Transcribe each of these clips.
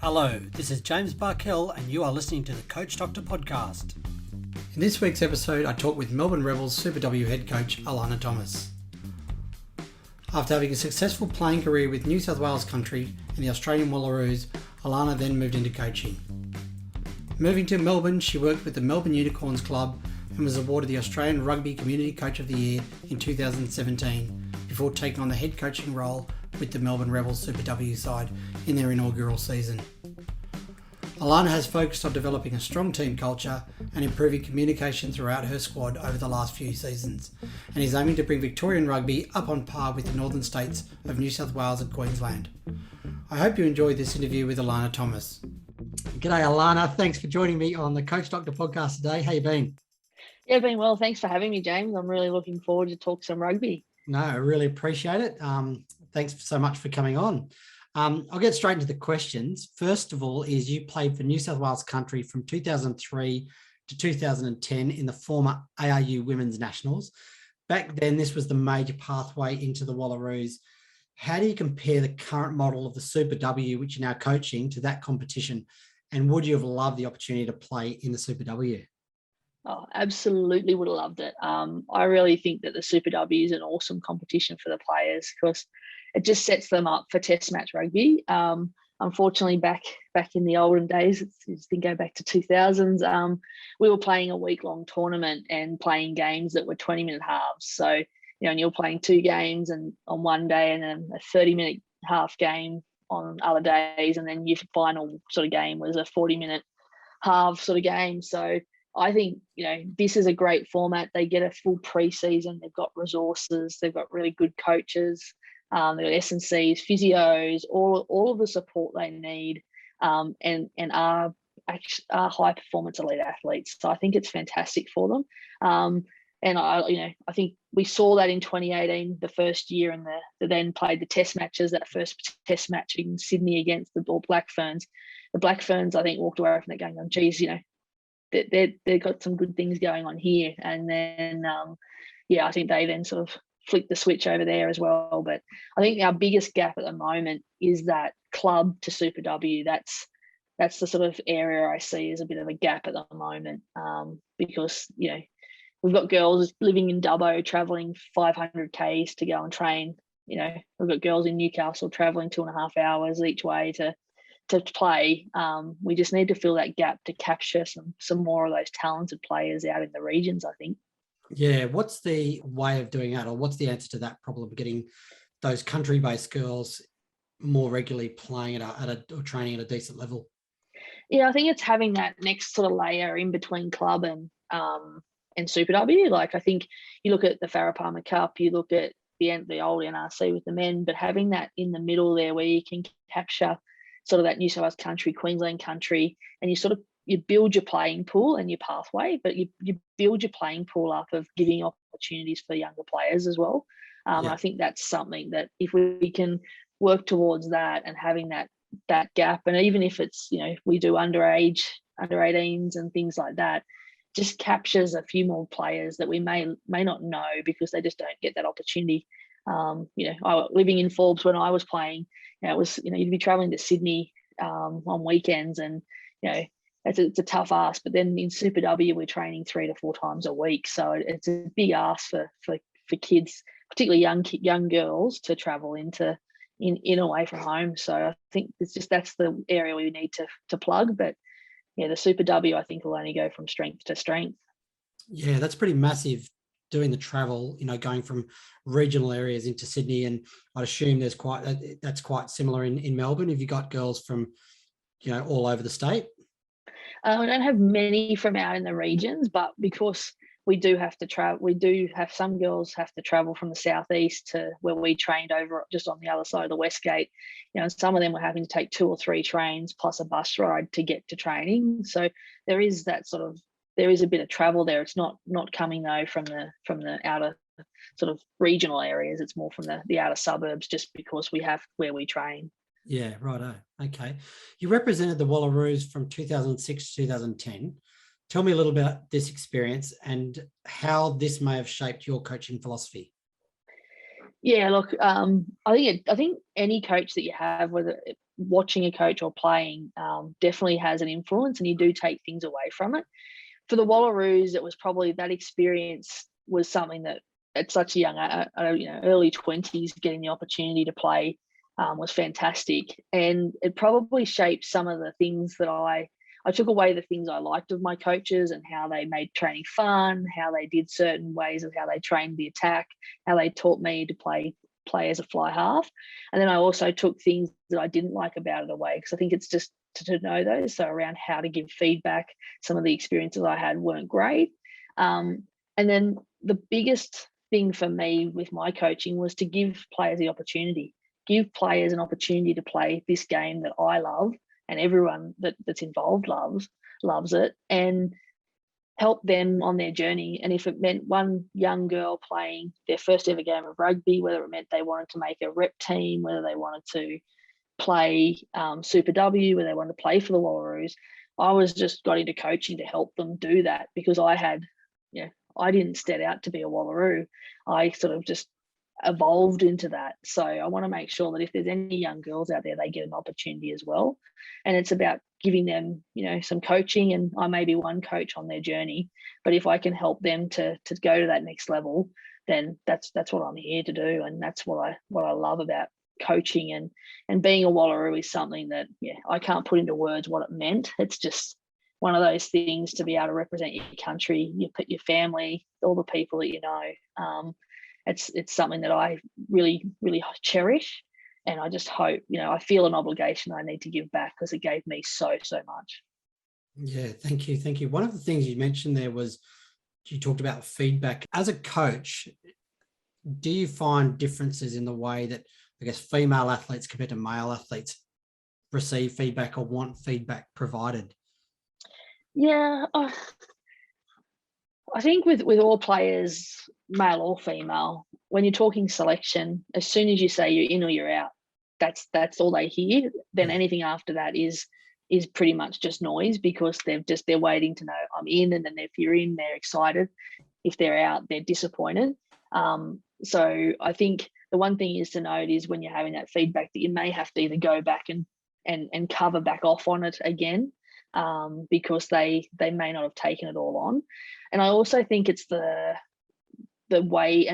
Hello, this is James Barkell and you are listening to the Coach Doctor podcast. In this week's episode, I talk with Melbourne Rebels Super W head coach Alana Thomas. After having a successful playing career with New South Wales Country and the Australian Wallaroos, Alana then moved into coaching. Moving to Melbourne, she worked with the Melbourne Unicorns Club and was awarded the Australian Rugby Community Coach of the Year in 2017 before taking on the head coaching role with the Melbourne Rebels Super W side in their inaugural season. Alana has focused on developing a strong team culture and improving communication throughout her squad over the last few seasons, and is aiming to bring Victorian rugby up on par with the northern states of New South Wales and Queensland. I hope you enjoyed this interview with Alana Thomas. G'day Alana, thanks for joining me on the Coach Doctor podcast today. How you been? Yeah, been well. Thanks for having me, James. I'm really looking forward to talk some rugby. No, I really appreciate it. Thanks so much for coming on. I'll get straight into the questions. First of all, is you played for New South Wales Country from 2003 to 2010 in the former ARU Women's Nationals. Back then, this was the major pathway into the Wallaroos. How do you compare the current model of the Super W, which you're now coaching, to that competition? And would you have loved the opportunity to play in the Super W? Oh, absolutely would have loved it. I really think that the Super W is an awesome competition for the players because it just sets them up for Test match rugby. Unfortunately, back in the olden days, it's been go back to 2000s. We were playing a week-long tournament and playing games that were 20-minute halves. So and you're playing two games and on one day, and then a 30-minute half game on other days, and then your final sort of game was a 40-minute half sort of game. So I think, this is a great format. They get a full preseason. They've got resources. They've got really good coaches. They've got S&Cs, physios, all of the support they need, and are high performance elite athletes. So I think it's fantastic for them. And I think we saw that in 2018, the first year, and they then played the Test matches. That first Test match in Sydney against the Black Ferns. The Black Ferns, I think, walked away from that going, "Oh, geez, they've got some good things going on here." And then, I think they then sort of flicked the switch over there as well. But I think our biggest gap at the moment is that club to Super W. That's the sort of area I see as a bit of a gap at the moment, because we've got girls living in Dubbo travelling 500 k's to go and train. We've got girls in Newcastle travelling 2.5 hours each way to play. We just need to fill that gap to capture some more of those talented players out in the regions, I think. Yeah, what's the way of doing that, or what's the answer to that problem, getting those country-based girls more regularly playing or training at a decent level? Yeah, I think it's having that next sort of layer in between club and Super W. Like, I think you look at the Farah Palmer Cup, you look at the old NRC with the men, but having that in the middle there where you can capture sort of that New South Wales Country, Queensland Country, and you build your playing pool and your pathway, but you build your playing pool up of giving opportunities for younger players as well. I think that's something that if we can work towards that and having that gap, and even if it's, we do under 18s and things like that, just captures a few more players that we may not know because they just don't get that opportunity. Living in Forbes when I was playing, it was, you'd be traveling to Sydney on weekends, and it's a tough ask. But then in Super W, we're training 3 to 4 times a week, so it's a big ask for kids, particularly young girls, to travel in away from home. So I think that's the area we need to plug. But the Super W, I think, will only go from strength to strength. Yeah, that's pretty massive, doing the travel, going from regional areas into Sydney. And I'd assume that's quite similar in Melbourne. Have you got girls from, all over the state? I don't have many from out in the regions, but because we do have to travel, some girls have to travel from the southeast to where we trained over just on the other side of the West Gate. And some of them were having to take 2 or 3 trains plus a bus ride to get to training. So there is a bit of travel there. It's not coming though from the outer sort of regional areas. It's more from the outer suburbs, just because we have where we train. Yeah, righto. Okay. You represented the Wallaroos from 2006 to 2010. Tell me a little bit about this experience and how this may have shaped your coaching philosophy. Yeah, look, I think any coach that you have, whether watching a coach or playing definitely has an influence, and you do take things away from it. For the Wallaroos, it was probably that experience was something that at such a young, early 20s, getting the opportunity to play was fantastic. And it probably shaped some of the things that I took away the things I liked of my coaches and how they made training fun, how they did certain ways of how they trained the attack, how they taught me to play as a fly half. And then I also took things that I didn't like about it away, because I think it's just to know those. So around how to give feedback, some of the experiences I had weren't great. And then the biggest thing for me with my coaching was to give players the opportunity, give players an opportunity to play this game that I love and everyone that's involved loves it, and help them on their journey. And if it meant one young girl playing their first ever game of rugby, whether it meant they wanted to make a rep team, whether they wanted to play Super W, whether they wanted to play for the Wallaroos, I was just got into coaching to help them do that, because I didn't set out to be a Wallaroo. I sort of just evolved into that. So I want to make sure that if there's any young girls out there, they get an opportunity as well. And it's about giving them, some coaching, and I may be one coach on their journey, but if I can help them to go to that next level, then that's what I'm here to do. And that's what I love about coaching, and being a Wallaroo is something that I can't put into words what it meant. It's just one of those things to be able to represent your country, your family, all the people that you know. It's something that I really, really cherish. And I just hope, I feel an obligation I need to give back, because it gave me so much. Yeah, thank you. Thank you. One of the things you mentioned there was you talked about feedback. As a coach, do you find differences in the way that, I guess, female athletes compared to male athletes receive feedback or want feedback provided? Yeah, I think with all players, male or female, when you're talking selection, as soon as you say you're in or you're out, that's all they hear. Then anything after that is pretty much just noise, because they're waiting to know I'm in, and then if you're in, they're excited. If they're out, they're disappointed. So I think the one thing is to note is when you're having that feedback that you may have to either go back and cover back off on it again, because they may not have taken it all on. And I also think it's the way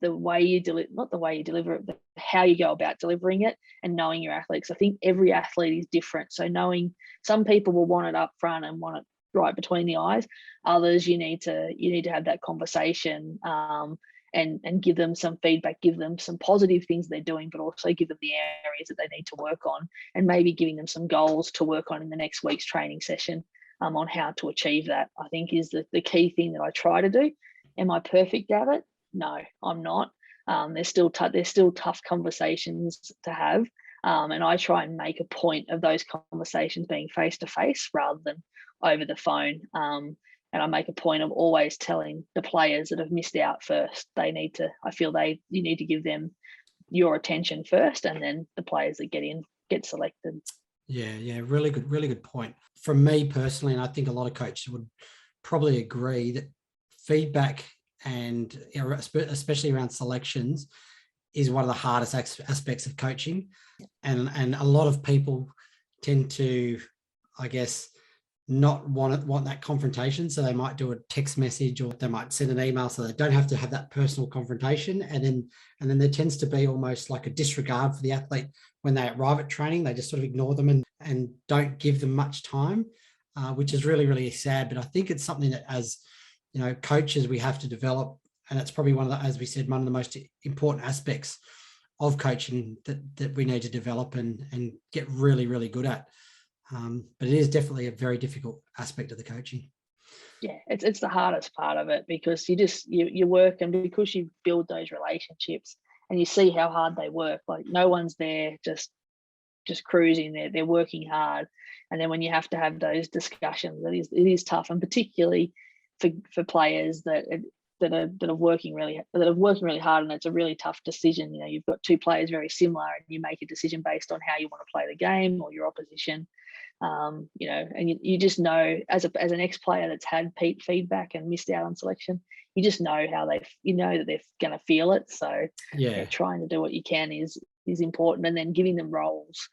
you deliver, not the way you deliver it, but how you go about delivering it, and knowing your athletes. I think every athlete is different. So knowing some people will want it up front and want it right between the eyes. Others, you need to have that conversation, and give them some feedback, give them some positive things they're doing, but also give them the areas that they need to work on, and maybe giving them some goals to work on in the next week's training session, on how to achieve that. I think is the key thing that I try to do. Am I perfect at it? No, I'm not. There's still tough conversations to have, and I try and make a point of those conversations being face to face rather than over the phone. And I make a point of always telling the players that have missed out first. You need to give them your attention first, and then the players that get selected. Yeah, really good point. From me personally, and I think a lot of coaches would probably agree, that feedback, and especially around selections, is one of the hardest aspects of coaching. And a lot of people tend to, I guess, not want that confrontation. So they might do a text message, or they might send an email, so they don't have to have that personal confrontation. And then there tends to be almost like a disregard for the athlete when they arrive at training. They just sort of ignore them and don't give them much time, which is really, really sad. But I think it's something that, as coaches, we have to develop. And it's probably as we said, one of the most important aspects of coaching that we need to develop and get really, really good at. But it is definitely a very difficult aspect of the coaching. Yeah, it's the hardest part of it, because you work, and because you build those relationships and you see how hard they work. Like, no one's there just cruising. They're working hard, and then when you have to have those discussions, it is tough, and particularly for players that are working really hard, and it's a really tough decision. You've got two players very similar, and you make a decision based on how you want to play the game or your opposition. And you just know, as an ex-player that's had feedback and missed out on selection, you just know how that they're going to feel it. So trying to do what you can is important, and then giving them roles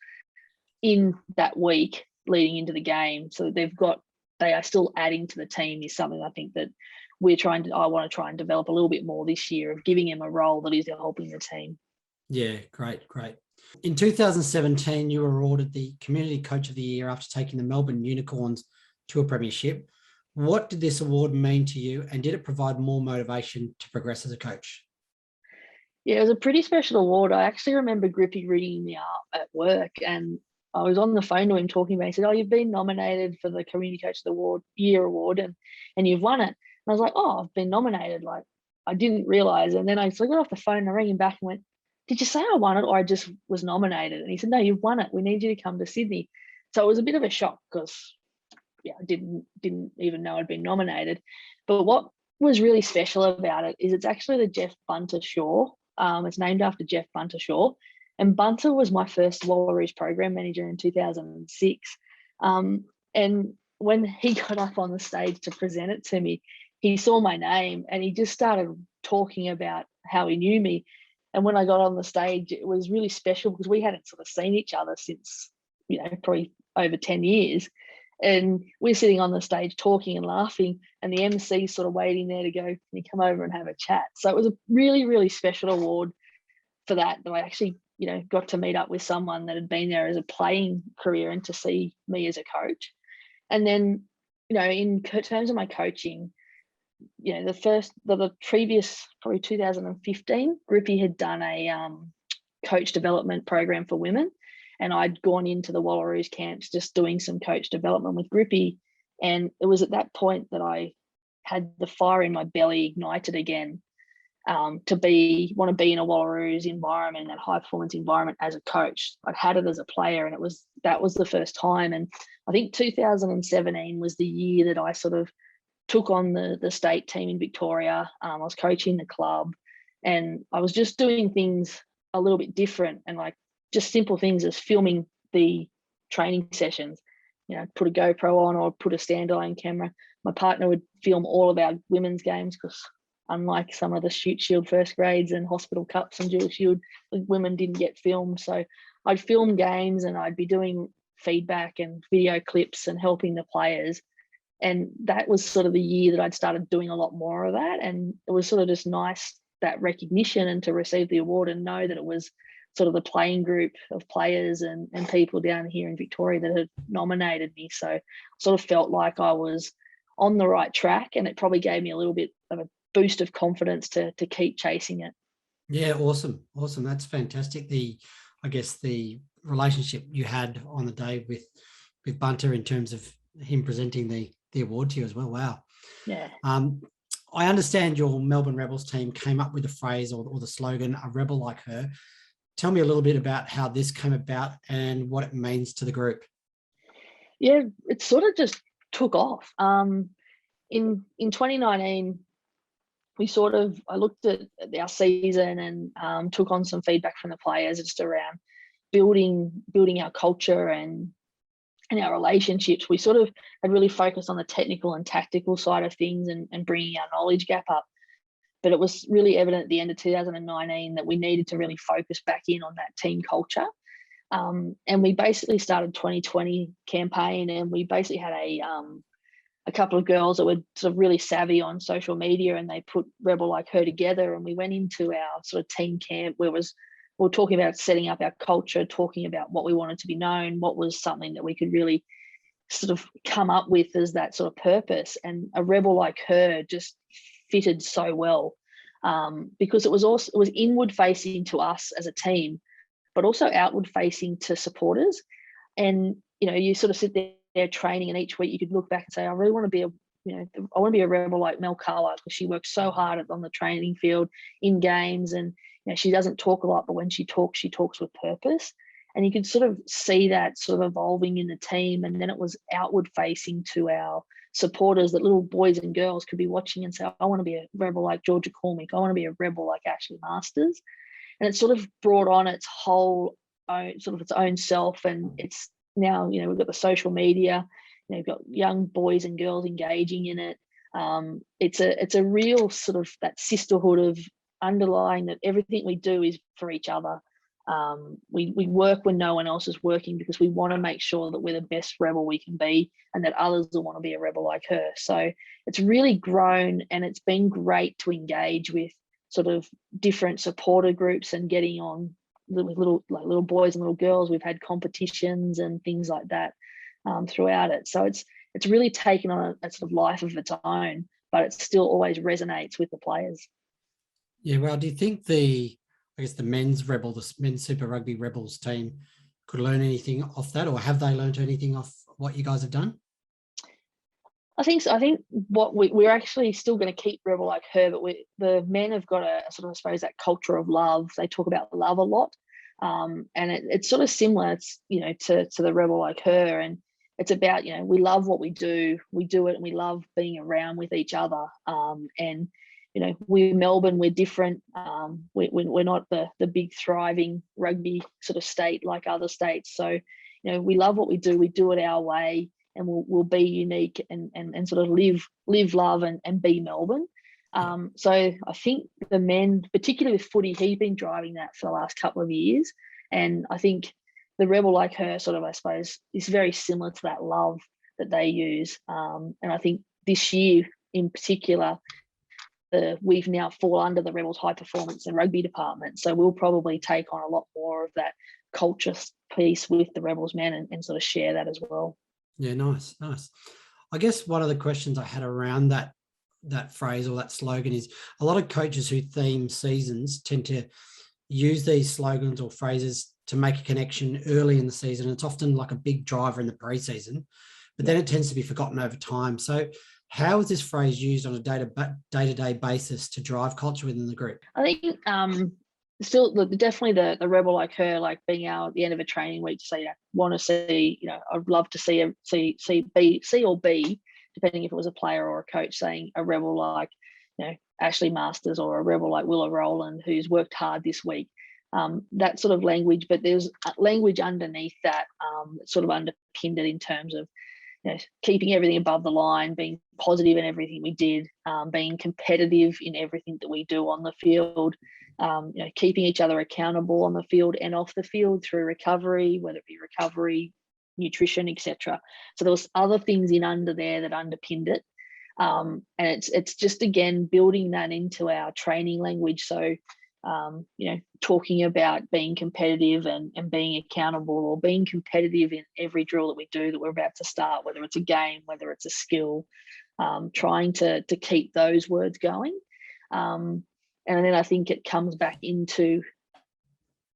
in that week leading into the game. So they are still adding to the team is something I think that I want to try and develop a little bit more this year, of giving him a role that is helping the team. Yeah, great. In 2017, you were awarded the Community Coach of the Year after taking the Melbourne Unicorns to a premiership. What did this award mean to you, and did it provide more motivation to progress as a coach? Yeah, it was a pretty special award. I actually remember Grippy ringing me up at work, and I was on the phone to him talking about it. He said, "Oh, you've been nominated for the Community Coach of the Year award, and you've won it." And I was like, "Oh, I've been nominated." Like, I didn't realize. And then I got off the phone and I rang him back and went, "Did you say I won it, or I just was nominated?" And he said, "No, you've won it. We need you to come to Sydney." So it was a bit of a shock because, yeah, I didn't even know I'd been nominated. But what was really special about it is it's actually the Jeff Bunter Shaw. It's named after Jeff Bunter Shaw. And Bunter was my first Wallaroos program manager in 2006. And when he got up on the stage to present it to me, he saw my name and he just started talking about how he knew me. And when I got on the stage, it was really special because we hadn't sort of seen each other since, probably over 10 years. And we're sitting on the stage talking and laughing, and the MC sort of waiting there to go, "Can you come over and have a chat?" So it was a really, really special award for that I actually, got to meet up with someone that had been there as a playing career and to see me as a coach. And then, in terms of my coaching, the previous, probably 2015, Grippy had done a coach development program for women. And I'd gone into the Wallaroos camps just doing some coach development with Grippy. And it was at that point that I had the fire in my belly ignited again, to want to be in a Wallaroos environment, that high performance environment as a coach. I'd had it as a player, and that was the first time. And I think 2017 was the year that I sort of took on the state team in Victoria. I was coaching the club, and I was just doing things a little bit different, and like just simple things as filming the training sessions, put a GoPro on or put a standalone camera. My partner would film all of our women's games because, unlike some of the Shoot Shield first grades and Hospital Cups and Dual Shield, women didn't get filmed. So I'd film games and I'd be doing feedback and video clips and helping the players. And that was sort of the year that I'd started doing a lot more of that. And it was sort of just nice, that recognition, and to receive the award and know that it was sort of the playing group of players and people down here in Victoria that had nominated me. So I sort of felt like I was on the right track, and it probably gave me a little bit of a boost of confidence to keep chasing it. Yeah, awesome. That's fantastic. I guess the relationship you had on the day with Bunter in terms of him presenting the award to you as well. Wow. Yeah. I understand your Melbourne Rebels team came up with the phrase or the slogan, "A rebel like her." Tell me a little bit about how this came about and what it means to the group. Yeah, it sort of just took off. In 2019, I looked at our season and took on some feedback from the players just around building our culture and our relationships. We sort of had really focused on the technical and tactical side of things and bringing our knowledge gap up. But it was really evident at the end of 2019 that we needed to really focus back in on that team culture. And we basically started 2020 campaign, and we basically had a couple of girls that were sort of really savvy on social media, and they put Rebel Like Her together, and we went into our sort of team camp where we were talking about setting up our culture, talking about what we wanted to be known, what was something that we could really sort of come up with as that sort of purpose. And a Rebel Like Her just fitted so well, because it was inward facing to us as a team, but also outward facing to supporters. And you sort of sit there training, and each week you could look back and say, I really want to be I want to be a rebel like Mel Carla, because she works so hard on the training field, in games, and she doesn't talk a lot, but when she talks with purpose. And you could sort of see that sort of evolving in the team. And then it was outward facing to our supporters, that little boys and girls could be watching and say, I want to be a rebel like Georgia Cormick. I want to be a rebel like Ashley Masters. And it sort of brought on its whole its own self. And it's now, we've got the social media, we've got young boys and girls engaging in it. It's a real sort of that sisterhood of underlying that everything we do is for each other. We work when no one else is working because we want to make sure that we're the best rebel we can be and that others will want to be a rebel like her. So it's really grown, and it's been great to engage with sort of different supporter groups and getting on with little boys and little girls. We've had competitions and things like that throughout it. So it's really taken on a sort of life of its own, but it still always resonates with the players. Yeah, well, do you think the men's men's Super Rugby Rebels team could learn anything off that, or have they learned anything off what you guys have done? I think so. I think what we're actually still going to keep rebel like her, but the men have got a sort of, I suppose, that culture of love. They talk about love a lot, and it's sort of similar. It's to the rebel like her, and it's about we love what we do it, and we love being around with each other. And we're Melbourne, we're different. We're not the big thriving rugby sort of state like other states. So we love what we do it our way, and we'll be unique and sort of live, love, and be Melbourne. So I think the men, particularly with footy, he's been driving that for the last couple of years. And I think the rebel like her sort of, I suppose, is very similar to that love that they use. And I think this year in particular, we've now fall under the Rebels high performance and rugby department. So we'll probably take on a lot more of that culture piece with the Rebels men and sort of share that as well. Yeah, nice. I guess one of the questions I had around that phrase or that slogan is a lot of coaches who theme seasons tend to use these slogans or phrases to make a connection early in the season. It's often like a big driver in the preseason, but then it tends to be forgotten over time. So how is this phrase used on a day-to-day basis to drive culture within the group? I think still definitely the rebel like her, like being out at the end of a training week to say, want to see, I'd love to see or B, depending if it was a player or a coach, saying a rebel like, Ashley Masters, or a rebel like Willa Rowland, who's worked hard this week. That sort of language, but there's language underneath that sort of underpinned it in terms of keeping everything above the line, being positive in everything we did, being competitive in everything that we do on the field, keeping each other accountable on the field and off the field through recovery, whether it be recovery, nutrition, etc. So there was other things in under there that underpinned it. And it's just, again, building that into our training language. So, talking about being competitive and being accountable, or being competitive in every drill that we do that we're about to start, whether it's a game, whether it's a skill, trying to keep those words going. And then I think it comes back into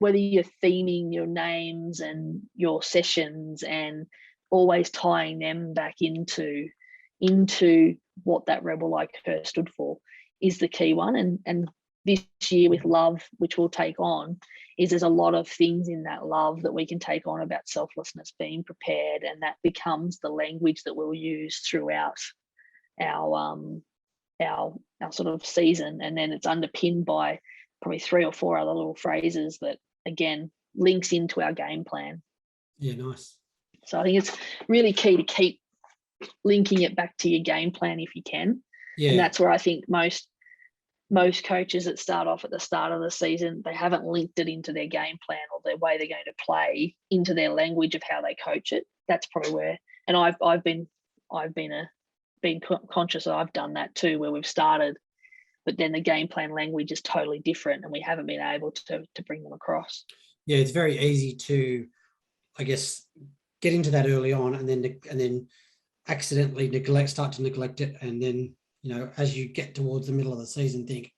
whether you're theming your names and your sessions and always tying them back into what that rebel like her stood for is the key one. And this year with love, which we'll take on, is there's a lot of things in that love that we can take on about selflessness, being prepared, and that becomes the language that we'll use throughout our sort of season. And then it's underpinned by probably 3 or 4 other little phrases that, again, links into our game plan. Yeah, nice. So I think it's really key to keep linking it back to your game plan if you can. Yeah. And that's where I think most coaches that start off at the start of the season, they haven't linked it into their game plan or their way they're going to play into their language of how they coach it. That's probably where, and I've been conscious that I've done that too, where we've started, but then the game plan language is totally different and we haven't been able to bring them across. Yeah, it's very easy to, I guess, get into that early on and then accidentally start to neglect it, and then as you get towards the middle of the season, think,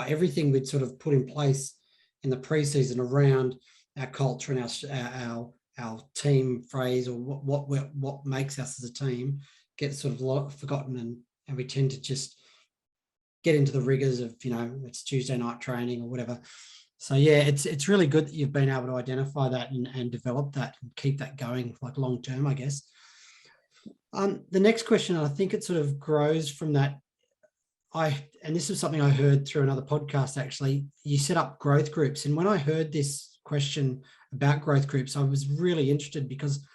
everything we'd sort of put in place in the preseason around our culture and our team phrase, or what makes us as a team, gets sort of forgotten, and we tend to just get into the rigors of it's Tuesday night training or whatever. So yeah, it's really good that you've been able to identify that and develop that and keep that going like long term, I guess. The next question, I think it sort of grows from that. And this is something I heard through another podcast, actually. You set up growth groups. And when I heard this question about growth groups, I was really interested, because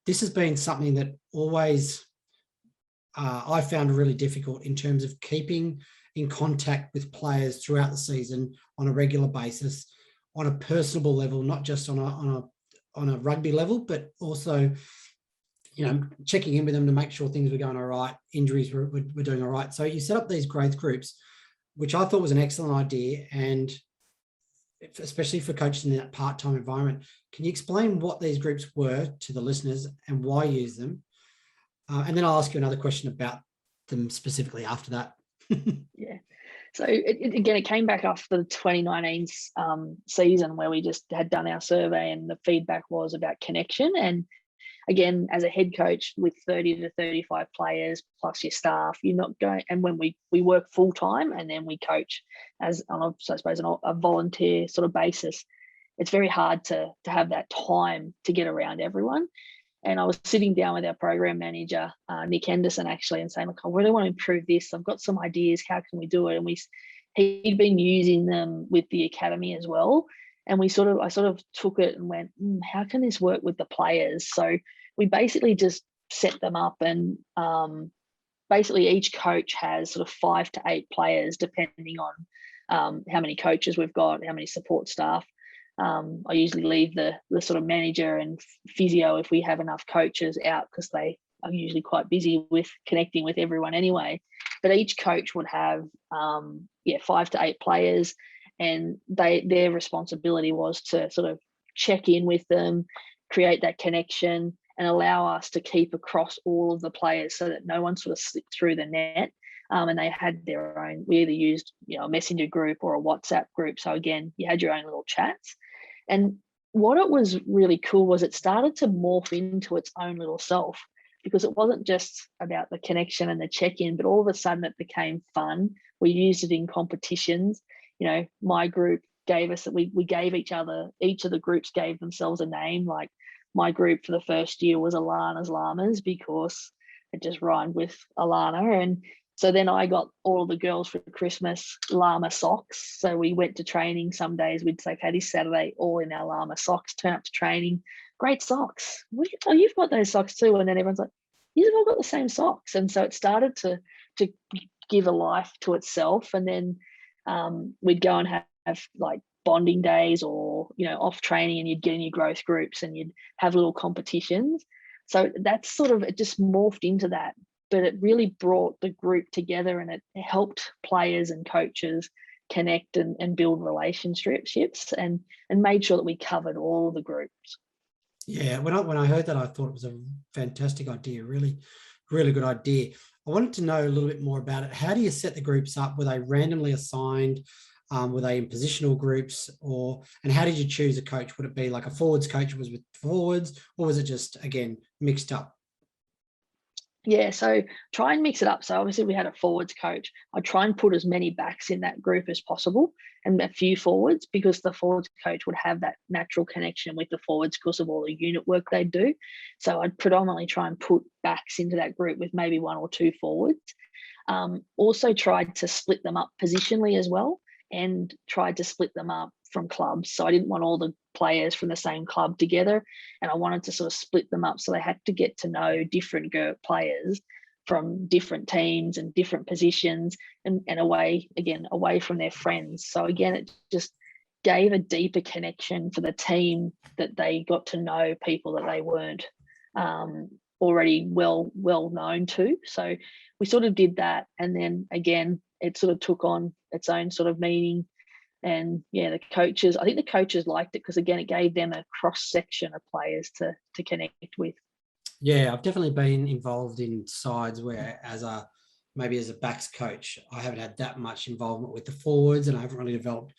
this has been something that always I found really difficult in terms of keeping in contact with players throughout the season on a regular basis, on a personable level, not just on a rugby level, but also, checking in with them to make sure things were going all right, injuries were doing all right. So you set up these growth groups, which I thought was an excellent idea, and especially for coaches in that part-time environment. Can you explain what these groups were to the listeners and why you use them? And then I'll ask you another question about them specifically after that. Yeah. So it came back after the 2019 season where we just had done our survey, and the feedback was about connection. And again, as a head coach with 30 to 35 players plus your staff, you're not going. And when we work full time and then we coach as on a volunteer sort of basis, it's very hard to have that time to get around everyone. And I was sitting down with our program manager, Nick Henderson, actually, and saying, look, I really want to improve this. I've got some ideas. How can we do it? And he'd been using them with the academy as well. And I sort of took it and went, how can this work with the players? So we basically just set them up, and basically each coach has sort of 5 to 8 players, depending on how many coaches we've got, how many support staff. I usually leave the sort of manager and physio, if we have enough coaches, out, because they are usually quite busy with connecting with everyone anyway. But each coach would have 5 to 8 players, and their responsibility was to sort of check in with them, create that connection, and allow us to keep across all of the players so that no one sort of slipped through the net. And they had their own. We either used a messenger group or a WhatsApp group. So again, you had your own little chats. And what it was really cool was it started to morph into its own little self, because it wasn't just about the connection and the check-in, but all of a sudden it became fun. We used it in competitions. My group gave us, we gave each of the groups gave themselves a name. Like my group for the first year was Alana's Llamas, because it just rhymed with Alana. And so then I got all of the girls for Christmas llama socks. So we went to training. Some days we'd say, okay, this Saturday, all in our llama socks, turn up to training. Great socks. Oh, you've got those socks too. And then everyone's like, you've all got the same socks. And so it started to give a life to itself. And then we'd go and have like bonding days, or, off training, and you'd get in your growth groups and you'd have little competitions. So that's sort of, it just morphed into that. But it really brought the group together, and it helped players and coaches connect and build relationships, and made sure that we covered all of the groups. Yeah, when I heard that, I thought it was a fantastic idea, really, really good idea. I wanted to know a little bit more about it. How do you set the groups up? Were they randomly assigned? Were they in positional groups? And how did you choose a coach? Would it be like a forwards coach was with forwards, or was it just, again, mixed up? Yeah, so try and mix it up. So obviously we had a forwards coach. I try and put as many backs in that group as possible, and a few forwards, because the forwards coach would have that natural connection with the forwards because of all the unit work they do. So I'd predominantly try and put backs into that group with maybe 1 or 2 forwards. Also tried to split them up positionally as well, and tried to split them up from clubs. So I didn't want all the players from the same club together, and I wanted to sort of split them up so they had to get to know different players from different teams and different positions, and away from their friends. So again, it just gave a deeper connection for the team, that they got to know people that they weren't already well known to. So we sort of did that, and then again, it sort of took on its own sort of meaning. And yeah, I think the coaches liked it, because again, it gave them a cross section of players to connect with. Yeah, I've definitely been involved in sides where, maybe as a backs coach, I haven't had that much involvement with the forwards, and I haven't really developed,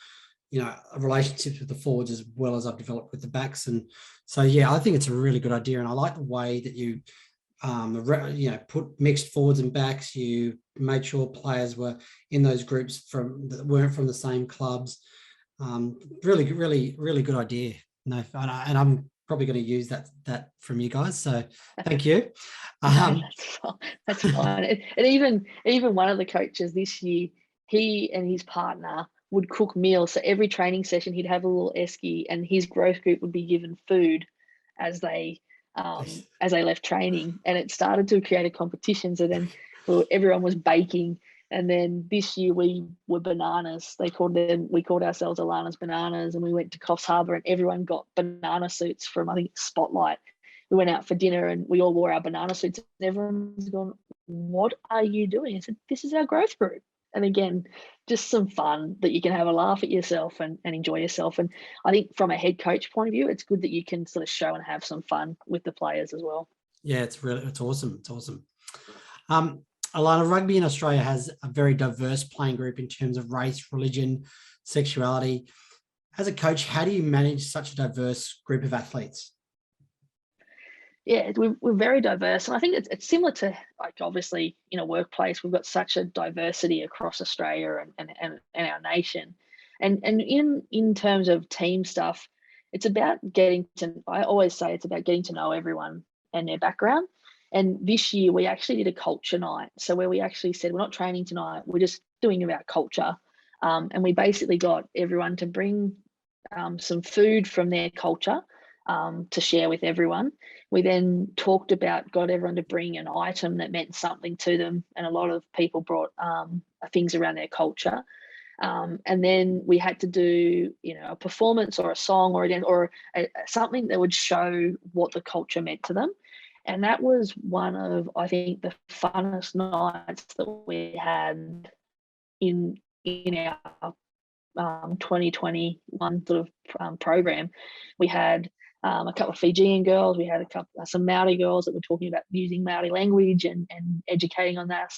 relationships with the forwards as well as I've developed with the backs. And so, yeah, I think it's a really good idea, and I like the way that you, put mixed forwards and backs. You made sure players were in those groups that weren't from the same clubs. Really, really, really good idea. No, and I'm probably going to use that from you guys. So thank you. That's fine. And even one of the coaches this year, he and his partner would cook meals. So every training session, he'd have a little esky, and his growth group would be given food as they left training, and it started to create a competition. So then everyone was baking And then this year we were bananas. We called ourselves Alana's Bananas, and we went to Coffs Harbour and everyone got banana suits from, I think, Spotlight. We went out for dinner and we all wore our banana suits and everyone's gone, what are you doing? I said, this is our growth group. And again, just some fun that you can have a laugh at yourself and enjoy yourself. And I think from a head coach point of view, it's good that you can sort of show and have some fun with the players as well. Yeah, it's awesome. It's awesome. Alana, rugby in Australia has a very diverse playing group in terms of race, religion, sexuality. As a coach, how do you manage such a diverse group of athletes? Yeah, we're very diverse, and I think it's similar to, like, obviously in a workplace we've got such a diversity across Australia and our nation, and in terms of team stuff, it's about I always say it's about getting to know everyone and their background. And this year we actually did a culture night, so where we actually said we're not training tonight, we're just doing about culture, and we basically got everyone to bring some food from their culture to share with everyone. We then got everyone to bring an item that meant something to them, and a lot of people brought things around their culture. And then we had to do, a performance or a song or something that would show what the culture meant to them. And that was one of, I think, the funnest nights that we had in our 2021 sort of program. We had a couple of Fijian girls. We had some Maori girls that were talking about using Maori language and educating on that.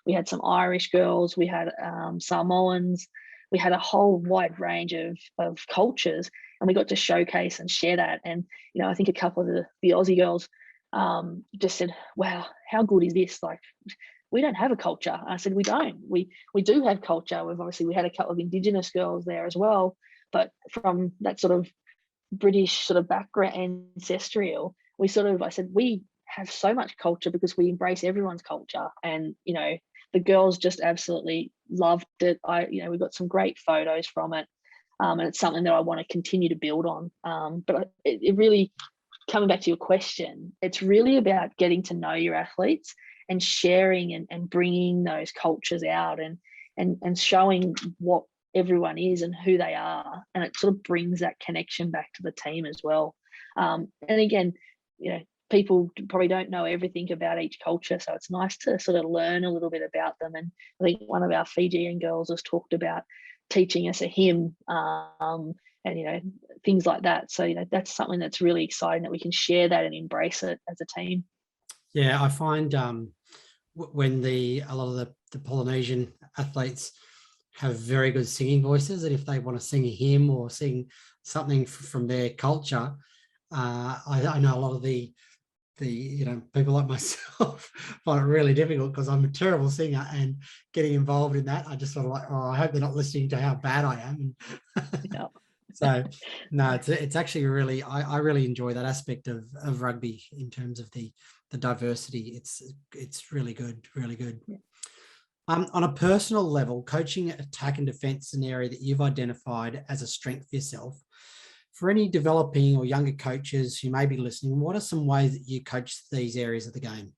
We had some Irish girls. We had Samoans. We had a whole wide range of cultures, and we got to showcase and share that. And I think a couple of the Aussie girls just said, "Wow, how good is this? Like, we don't have a culture." And I said, "We don't. We do have culture. We had a couple of Indigenous girls there as well, but from that sort of British sort of background, ancestral, I said, we have so much culture because we embrace everyone's culture." And the girls just absolutely loved it. We got some great photos from it, and it's something that I want to continue to build on. But it really, coming back to your question, it's really about getting to know your athletes and sharing and bringing those cultures out and showing what everyone is and who they are, and it sort of brings that connection back to the team as well. And again, people probably don't know everything about each culture, so it's nice to sort of learn a little bit about them. And I think one of our Fijian girls has talked about teaching us a hymn, and things like that. So that's something that's really exciting, that we can share that and embrace it as a team. Yeah, I find when a lot of the Polynesian athletes have very good singing voices, and if they want to sing a hymn or sing something from their culture, I know a lot of the people like myself find it really difficult because I'm a terrible singer, and getting involved in that, I just sort of like, I hope they're not listening to how bad I am. Yeah. So no, it's actually really, I really enjoy that aspect of rugby in terms of the diversity. It's really good, really good. Yeah. On a personal level, coaching attack and defense is an area that you've identified as a strength for yourself. For any developing or younger coaches who may be listening, what are some ways that you coach these areas of the game?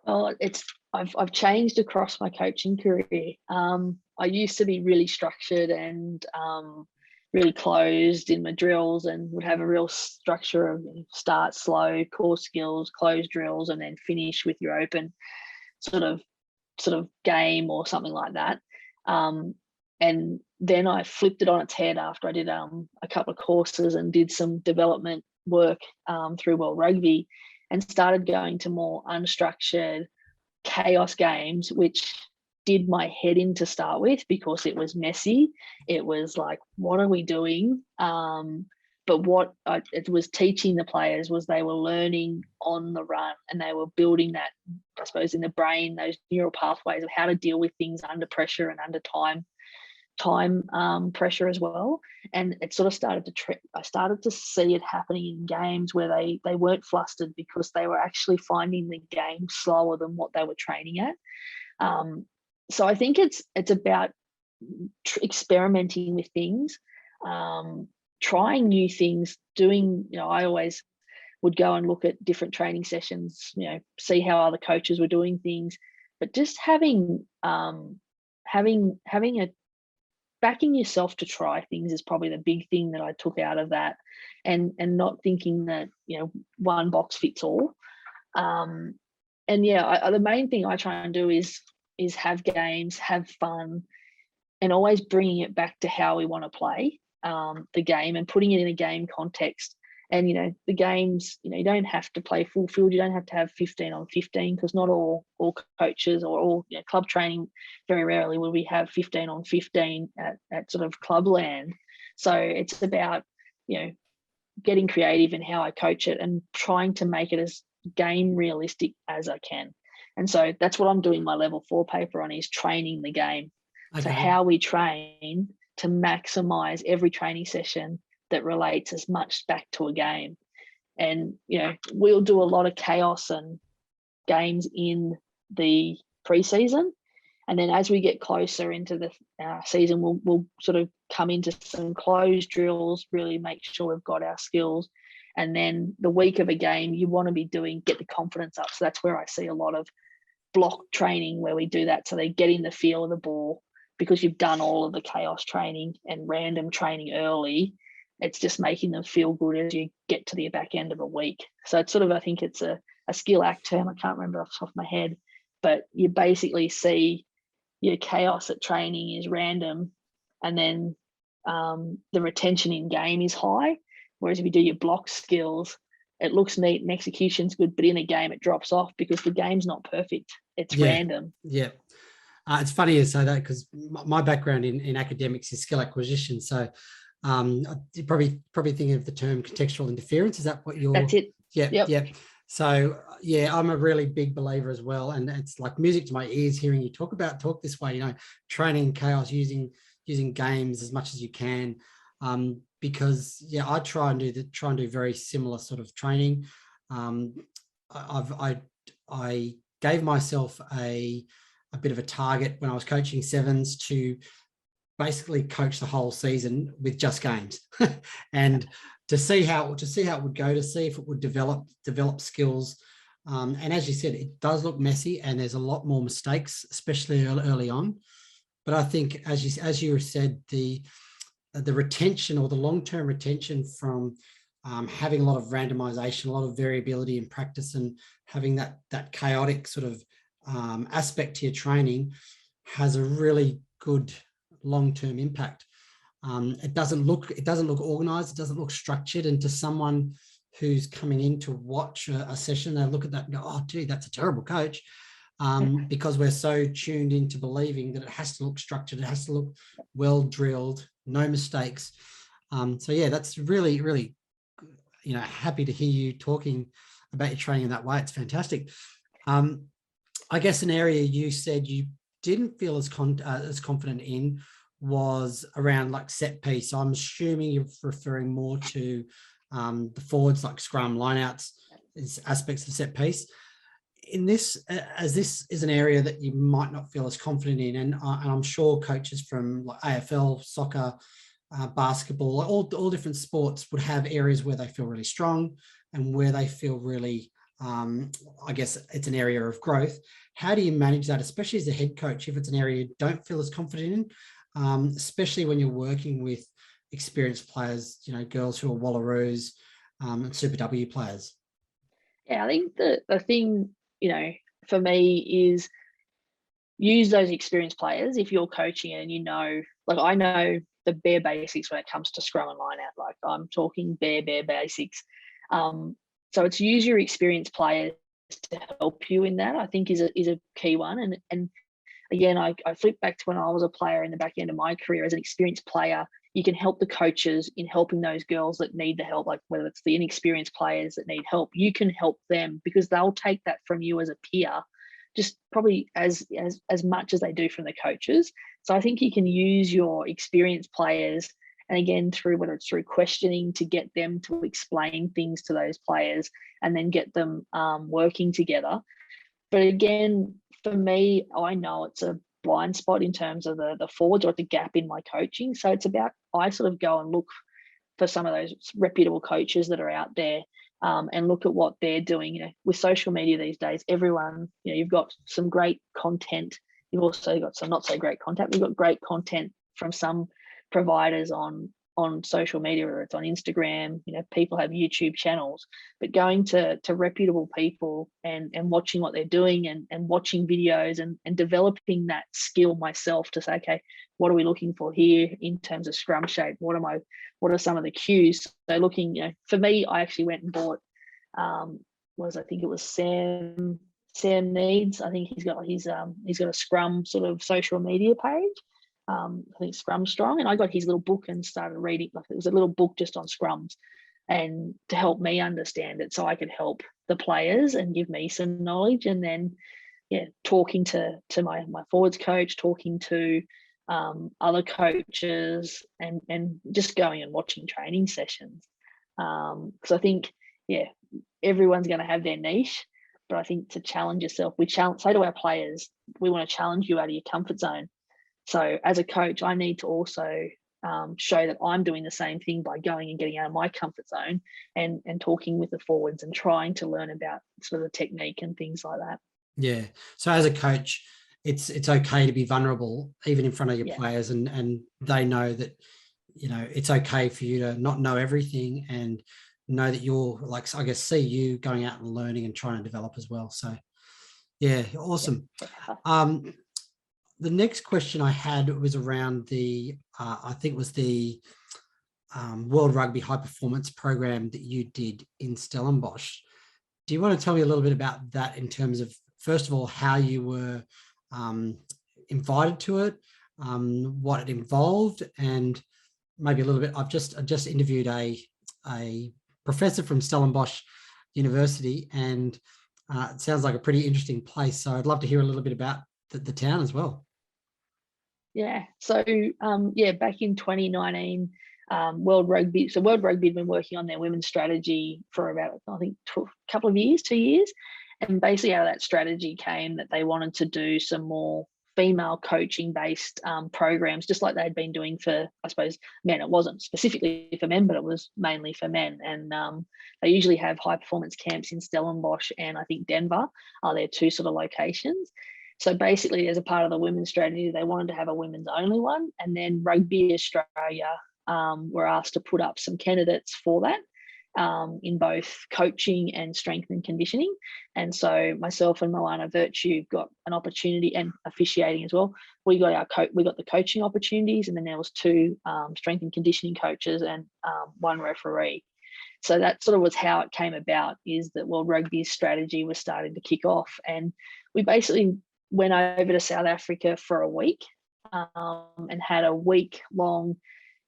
Well, I've changed across my coaching career. I used to be really structured and really closed in my drills, and would have a real structure of start slow, core skills, close drills, and then finish with your open sort of game or something like that. And then I flipped it on its head after I did a couple of courses and did some development work through World Rugby, and started going to more unstructured chaos games, which did my head in to start with because it was messy. It was like, what are we doing? But what it was teaching the players was they were learning on the run, and they were building that, I suppose, in the brain, those neural pathways of how to deal with things under pressure and under time pressure as well. And it sort of started I started to see it happening in games where they weren't flustered because they were actually finding the game slower than what they were training at. So I think it's about experimenting with things, trying new things, doing, I always would go and look at different training sessions, see how other coaches were doing things, but just having a backing yourself to try things is probably the big thing that I took out of that, and not thinking that, you know, one box fits all. And yeah, the main thing I try and do is have games, have fun, and always bringing it back to how we want to play the game and putting it in a game context. And, you know, the games, you know, you don't have to play full field. You don't have to have 15 on 15, because not all coaches or all, you know, club training, very rarely will we have 15 on 15 at sort of club land. So it's about, you know, getting creative in how I coach it and trying to make it as game realistic as I can. And so that's what I'm doing my level 4 paper on, is training the game. Okay. So how we train to maximize every training session that relates as much back to a game. And, you know, we'll do a lot of chaos and games in the preseason. And then as we get closer into the season, we'll sort of come into some closed drills, really make sure we've got our skills. And then the week of a game, you want to be get the confidence up. So that's where I see a lot of block training, where we do that. So they get in the feel of the ball, because you've done all of the chaos training and random training early. It's just making them feel good as you get to the back end of a week. So it's sort of, I think it's a skill act term. I can't remember off the top of my head, but you basically see your chaos at training is random, and then the retention in game is high. Whereas if you do your block skills, it looks neat and execution's good, but in a game it drops off because the game's not perfect. It's random. Yeah. It's funny you say that, because my background in academics is skill acquisition. So you probably thinking of the term contextual interference. Is that what you're? That's it. Yeah. So yeah, I'm a really big believer as well, and it's like music to my ears hearing you talk this way. You know, training chaos using games as much as you can, because I try and do very similar sort of training. I gave myself a bit of a target when I was coaching sevens to basically coach the whole season with just games, and to see how it would go, to see if it would develop skills. And as you said, it does look messy, and there's a lot more mistakes, especially early on. But I think, as you said, the retention, or the long-term retention from having a lot of randomization, a lot of variability in practice, and having that chaotic sort of aspect to your training, has a really good long-term impact. It doesn't look organized, it doesn't look structured, and to someone who's coming in to watch a session, they look at that and go, oh gee, that's a terrible coach, because we're so tuned into believing that it has to look structured, it has to look well drilled, no mistakes. So yeah, that's really, really, you know, happy to hear you talking about your training in that way. It's fantastic. I guess an area you said you didn't feel as confident in was around like set piece. So I'm assuming you're referring more to the forwards, like scrum, lineouts, aspects of set piece. In this, as this is an area that you might not feel as confident in, and I'm sure coaches from like AFL, soccer, basketball, all different sports would have areas where they feel really strong and where they feel really, I guess it's an area of growth. How do you manage that, especially as a head coach, if it's an area you don't feel as confident in, especially when you're working with experienced players, you know, girls who are Wallaroos and Super W players? Yeah, I think the thing, you know, for me is use those experienced players if you're coaching it, and you know, like I know the bare basics when it comes to scrum and line out. Like I'm talking bare basics. So it's use your experienced players to help you in that, I think is a key one. And again, I flip back to when I was a player in the back end of my career. As an experienced player, you can help the coaches in helping those girls that need the help, like whether it's the inexperienced players that need help, you can help them because they'll take that from you as a peer, just probably as much as they do from the coaches. So I think you can use your experienced players, and again, through whether it's through questioning, to get them to explain things to those players and then get them working together. But again, for me, I know it's a blind spot in terms of the forwards, or it's a gap in my coaching. So it's about, I sort of go and look for some of those reputable coaches that are out there and look at what they're doing. With social media these days, everyone, you've got some great content. You've also got some not so great content. We've got great content from some providers on social media, or it's on Instagram. People have YouTube channels, but going to reputable people and watching what they're doing and watching videos and developing that skill myself to say, okay, what are we looking for here in terms of scrum shape? What are some of the cues? So looking, for me, I actually went and bought I think it was Sam Needs. I think he's got a Scrum sort of social media page. I think Scrum Strong, and I got his little book and started reading. Like, it was a little book just on scrums, and to help me understand it, so I could help the players and give me some knowledge. And then, talking to my forwards coach, talking to other coaches, and just going and watching training sessions. Because I think, everyone's going to have their niche, but I think to challenge yourself, say to our players, we want to challenge you out of your comfort zone. So as a coach, I need to also show that I'm doing the same thing by going and getting out of my comfort zone and talking with the forwards and trying to learn about sort of the technique and things like that. Yeah. So as a coach, it's okay to be vulnerable even in front of your players, and they know that, it's okay for you to not know everything, and know that you're, like, I guess, see you going out and learning and trying to develop as well. So yeah, awesome. The next question I had was around the, I think it was the World Rugby High Performance Program that you did in Stellenbosch. Do you want to tell me a little bit about that in terms of, first of all, how you were invited to it, what it involved, and maybe a little bit, I've just interviewed a professor from Stellenbosch University, and it sounds like a pretty interesting place. So I'd love to hear a little bit about the town as well. Yeah. So, back in 2019, World Rugby had been working on their women's strategy for about, I think, a couple of years, 2 years. And basically out of that strategy came that they wanted to do some more female coaching based programs, just like they'd been doing for, I suppose, men. It wasn't specifically for men, but it was mainly for men. And they usually have high performance camps in Stellenbosch and I think Denver are their two sort of locations. So basically, as a part of the women's strategy, they wanted to have a women's only one. And then Rugby Australia were asked to put up some candidates for that in both coaching and strength and conditioning. And so myself and Alana Virtue got an opportunity, and officiating as well. We got the coaching opportunities, and then there was two strength and conditioning coaches and one referee. So that sort of was how it came about, is that World Rugby's strategy was starting to kick off. And we basically went over to South Africa for a week and had a week-long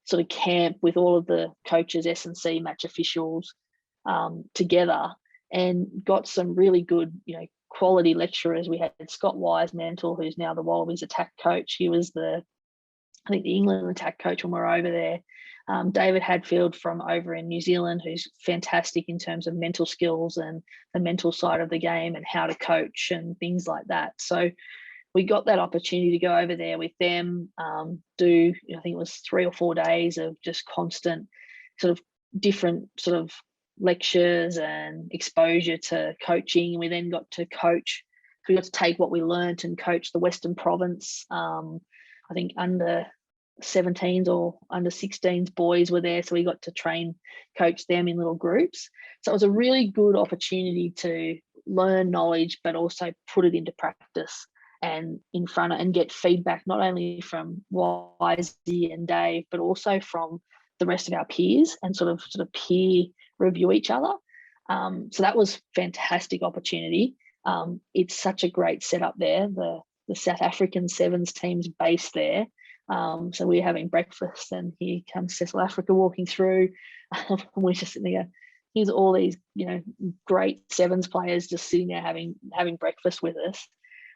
sort of camp with all of the coaches, S&C match officials together, and got some really good, quality lecturers. We had Scott Wisemantle, who's now the Wallabies attack coach. He was the England attack coach when we were over there. David Hadfield from over in New Zealand, who's fantastic in terms of mental skills and the mental side of the game and how to coach and things like that. So we got that opportunity to go over there with them, do, I think it was 3 or 4 days of just constant sort of different sort of lectures and exposure to coaching. We then got to coach. So we got to take what we learned and coach the Western Province. I think under 17s or under 16s boys were there, so we got to coach them in little groups. So it was a really good opportunity to learn knowledge, but also put it into practice and get feedback, not only from Wisey and Dave, but also from the rest of our peers, and sort of peer review each other. So that was fantastic opportunity. It's such a great setup there. The South African Sevens team's based there. So we're having breakfast, and here comes South Africa walking through. We're just sitting there. Here's all these, great Sevens players just sitting there having breakfast with us.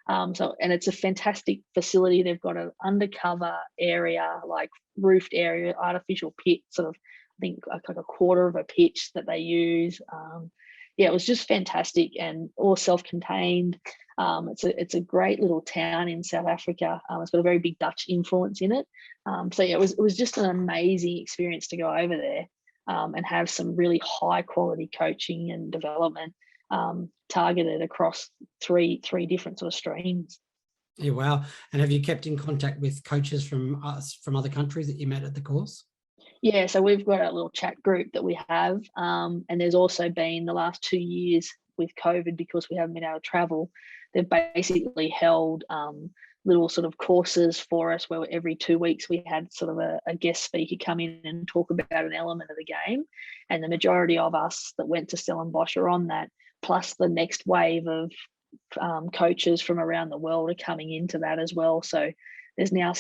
And it's a fantastic facility. They've got an undercover area, like roofed area, artificial pit, sort of, I think like a quarter of a pitch that they use. It was just fantastic, and all self-contained. It's a great little town in South Africa. It's got a very big Dutch influence in it. It was just an amazing experience to go over there. and have some really high quality coaching and development targeted across three different sort of streams. Yeah, wow. And have you kept in contact with coaches from other countries that you met at the course? Yeah, so we've got a little chat group that we have, and there's also been the last 2 years with COVID, because we haven't been able to travel. They've basically held little sort of courses for us where every 2 weeks we had sort of a guest speaker come in and talk about an element of the game. And the majority of us that went to Stellenbosch are on that, plus the next wave of coaches from around the world are coming into that as well. So I'm now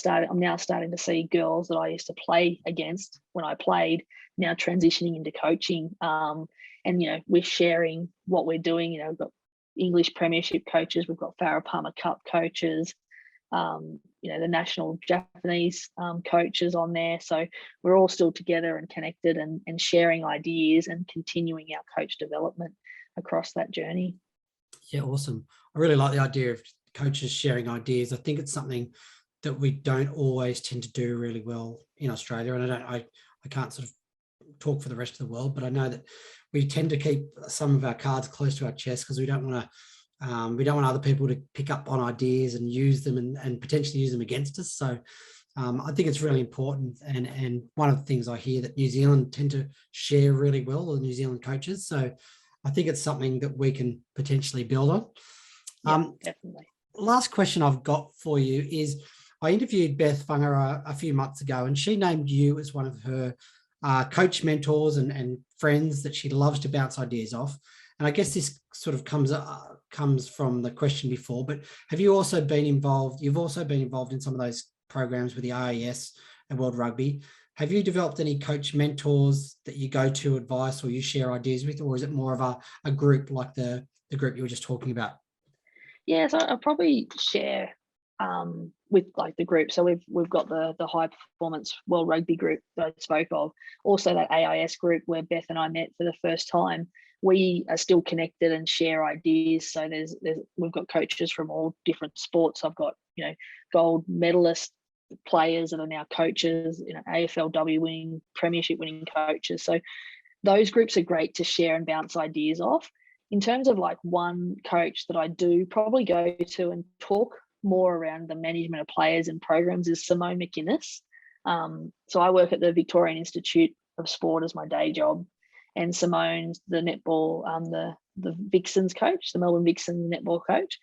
starting to see girls that I used to play against when I played now transitioning into coaching. And we're sharing what we're doing. We've got English Premiership coaches, we've got Farah Palmer Cup coaches, the national Japanese coaches on there. So we're all still together and connected and sharing ideas and continuing our coach development across that journey. Yeah, awesome. I really like the idea of coaches sharing ideas. I think it's something that we don't always tend to do really well in Australia. And I can't sort of talk for the rest of the world, but I know that we tend to keep some of our cards close to our chest because we don't want other people to pick up on ideas and use them and potentially use them against us. So I think it's really important. And one of the things I hear that New Zealand tend to share really well, the New Zealand coaches. So I think it's something that we can potentially build on. Yeah, definitely. Last question I've got for you is, I interviewed Beth Whangara a few months ago, and she named you as one of her coach mentors and friends that she loves to bounce ideas off. And I guess this sort of comes from the question before, but have you also been involved? You've also been involved in some of those programs with the RAS and World Rugby. Have you developed any coach mentors that you go to advice or you share ideas with, or is it more of a group like the group you were just talking about? Yeah, so I'll probably share with like the group. So we've got the high performance World Rugby group that I spoke of. Also that AIS group where Beth and I met for the first time. We are still connected and share ideas. So we've got coaches from all different sports. I've got gold medalist players that are now coaches, AFLW winning, premiership winning coaches. So those groups are great to share and bounce ideas off. In terms of like one coach that I do probably go to and talk more around the management of players and programs is Simone McInnes. So I work at the Victorian Institute of Sport as my day job, and Simone's the netball, the Vixens coach, the Melbourne Vixens netball coach.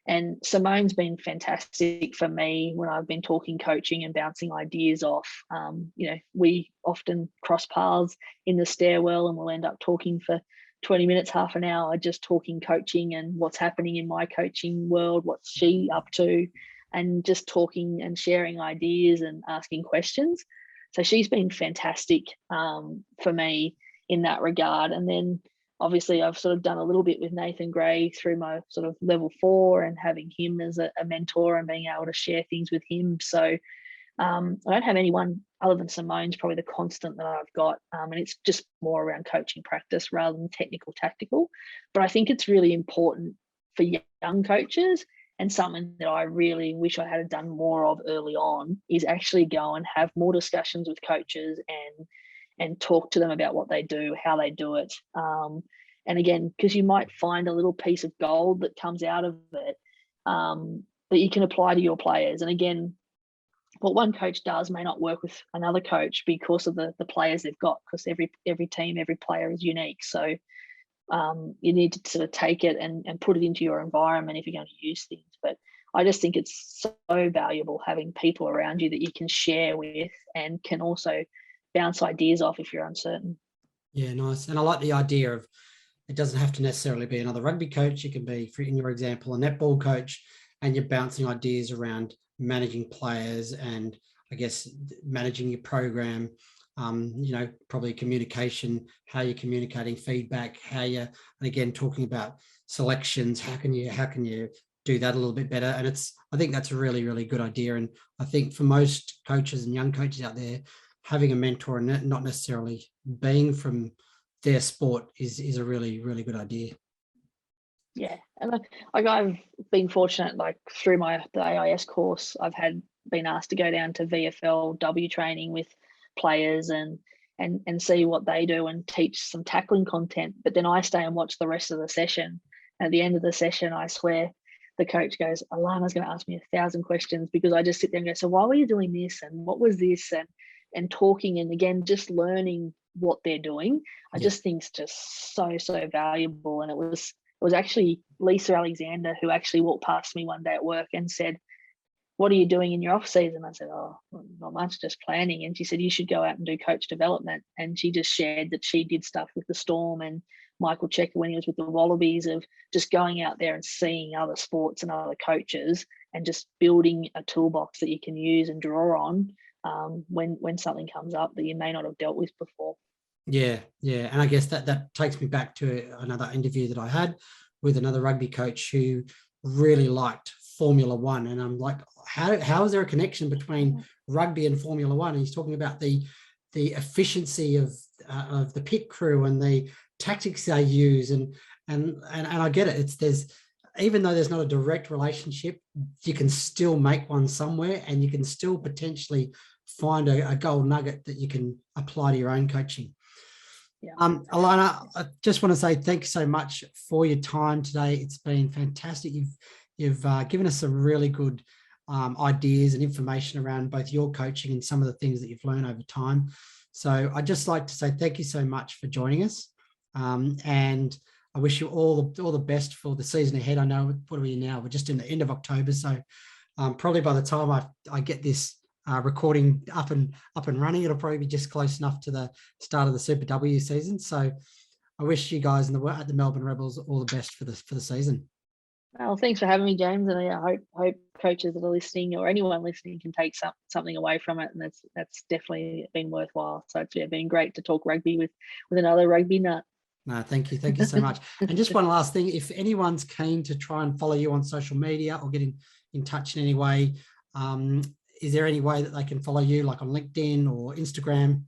And Simone's been fantastic for me when I've been talking coaching and bouncing ideas off. We often cross paths in the stairwell and we'll end up talking for 20 minutes, half an hour, just talking coaching and what's happening in my coaching world, what's she up to, and just talking and sharing ideas and asking questions. So she's been fantastic for me in that regard. And then obviously I've sort of done a little bit with Nathan Gray through my sort of level 4 and having him as a mentor and being able to share things with him. So I don't have anyone other than Simone's probably the constant that I've got. And it's just more around coaching practice rather than technical tactical. But I think it's really important for young coaches, and something that I really wish I had done more of early on is actually go and have more discussions with coaches and talk to them about what they do, how they do it. And again, because you might find a little piece of gold that comes out of it that you can apply to your players. And again, what one coach does may not work with another coach because of the players they've got, because every team, every player is unique. So you need to sort of take it and put it into your environment if you're going to use things. But I just think it's so valuable having people around you that you can share with and can also bounce ideas off if you're uncertain. Yeah, nice. And I like the idea of, it doesn't have to necessarily be another rugby coach. It can be, for in your example, a netball coach, and you're bouncing ideas around managing players and I guess managing your program, probably communication, how you're communicating feedback, and again, talking about selections, how can you do that a little bit better? And I think that's a really, really good idea. And I think for most coaches and young coaches out there, having a mentor and not necessarily being from their sport is a really, really good idea. Yeah, and I've been fortunate, like through the AIS course, I've been asked to go down to VFLW training with players, and and see what they do and teach some tackling content. But then I stay and watch the rest of the session. At the end of the session, I swear the coach goes, Alana's going to ask me 1,000 questions, because I just sit there and go, so why were you doing this? And what was this? And talking, and again, just learning what they're doing. I just think it's just so valuable. And it was actually Lisa Alexander who actually walked past me one day at work and said, what are you doing in your off season? I said, oh, not much, just planning. And she said, you should go out and do coach development. And she just shared that she did stuff with the Storm and Michael Checker when he was with the Wallabies, of just going out there and seeing other sports and other coaches and just building a toolbox that you can use and draw on when something comes up that you may not have dealt with before. Yeah. And I guess that takes me back to another interview that I had with another rugby coach who really liked Formula One. And I'm like, how is there a connection between rugby and Formula One? And he's talking about the efficiency of the pit crew and the tactics they use. And I get it. There's, even though there's not a direct relationship, you can still make one somewhere, and you can still potentially find a gold nugget that you can apply to your own coaching. Yeah. Alana, I just want to say thank you so much for your time today. It's been fantastic. You've given us some really good ideas and information around both your coaching and some of the things that you've learned over time. So I'd just like to say thank you so much for joining us. And I wish you all the best for the season ahead. I know, what are we now? We're just in the end of October. So probably by the time I get this recording up and running, it'll probably be just close enough to the start of the Super W season. So I wish you guys at the Melbourne Rebels all the best for the season. Well, thanks for having me, James. And I hope coaches that are listening, or anyone listening, can take something away from it. And that's definitely been worthwhile. So it's been great to talk rugby with another rugby nut. No, thank you so much. And just one last thing, if anyone's keen to try and follow you on social media or get in touch in any way, is there any way that they can follow you, like on LinkedIn or Instagram?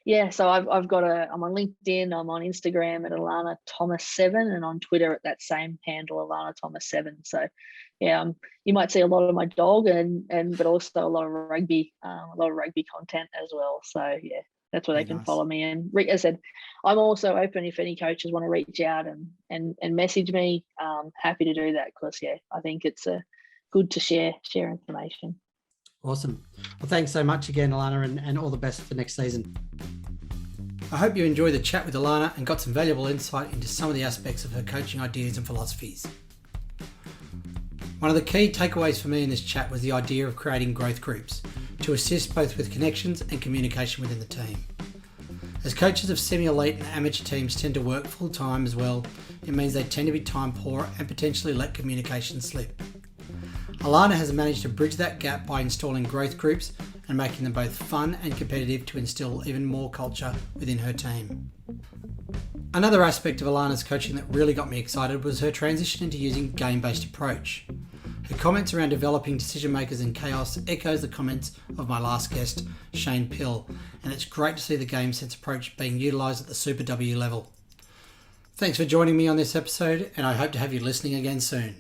Yeah, so I'm on LinkedIn, I'm on Instagram at Alana Thomas 7, and on Twitter at that same handle, Alana Thomas 7. So yeah, you might see a lot of my dog but also a lot of rugby content as well. So yeah, that's where they can follow me. And as I said, I'm also open if any coaches want to reach out and message me. Happy to do that, because yeah, I think it's good to share information. Awesome. Well, thanks so much again, Alana, and all the best for next season. I hope you enjoyed the chat with Alana and got some valuable insight into some of the aspects of her coaching ideas and philosophies. One of the key takeaways for me in this chat was the idea of creating growth groups to assist both with connections and communication within the team. As coaches of semi-elite and amateur teams tend to work full-time as well, it means they tend to be time poor and potentially let communication slip. Alana has managed to bridge that gap by installing growth groups and making them both fun and competitive to instill even more culture within her team. Another aspect of Alana's coaching that really got me excited was her transition into using a game-based approach. Her comments around developing decision makers in chaos echoes the comments of my last guest, Shane Pill, and it's great to see the game sense approach being utilised at the Super W level. Thanks for joining me on this episode, and I hope to have you listening again soon.